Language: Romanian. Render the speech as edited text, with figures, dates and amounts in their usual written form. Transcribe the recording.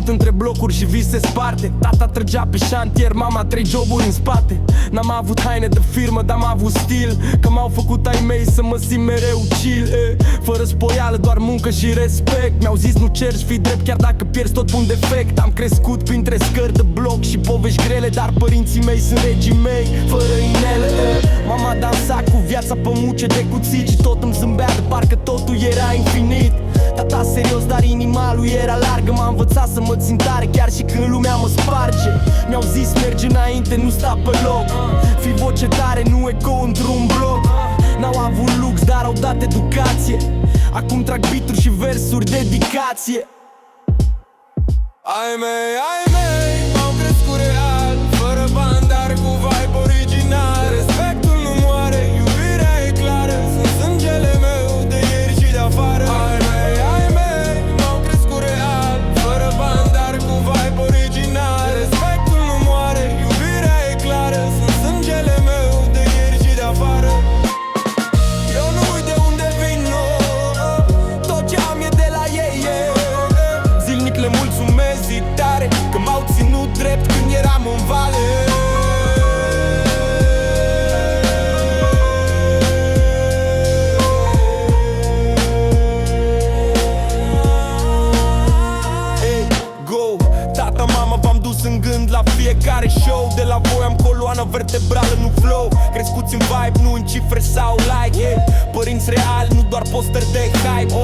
crescut între blocuri și vise sparte. Tata trăgea pe șantier, mama 3 joburi în spate. N-am avut haine de firmă, dar am avut stil, că m-au făcut ai mei să mă simt mereu chill, fără spoială, doar muncă și respect. Mi-au zis nu cerci, fii drept chiar dacă pierzi tot un defect. Am crescut printre scări de bloc și povești grele, dar părinții mei sunt regii mei, fără inele. Mama dansa cu viața pe muce de cuțit și tot îmi zâmbea de parcă totul era infinit. Tata serios, dar inima lui era largă. M-a învățat să mă țin tare chiar și când lumea mă sparge. Mi-au zis mergi înainte, nu sta pe loc, fii voce tare, nu eco într-un bloc. N-au avut lux, dar au dat educație. Acum trag beat-uri și versuri dedicație. Ai mei, m-au crescut real, fără bani, dar cu vibe original. Respectul nu moare, iubirea e clară, sunt sângele meu de ieri și de afară. Ai mei, m-au crescut real, fără bani, dar cu vibe original. Respectul nu moare, iubirea e clară, sunt sângele meu de ieri și de afară. Eu nu uit de unde vin, no, tot ce am e de la ei, Zilnic le mulțumesc zi tare că m-au ținut drept când eram în vale. Hey, go! Tata, mama, v-am dus în gând la fiecare show. De la voi am coloană vertebrală, nu flow. Crescuți în vibe, nu în cifre sau like, Părinți reali, nu doar poster de hype,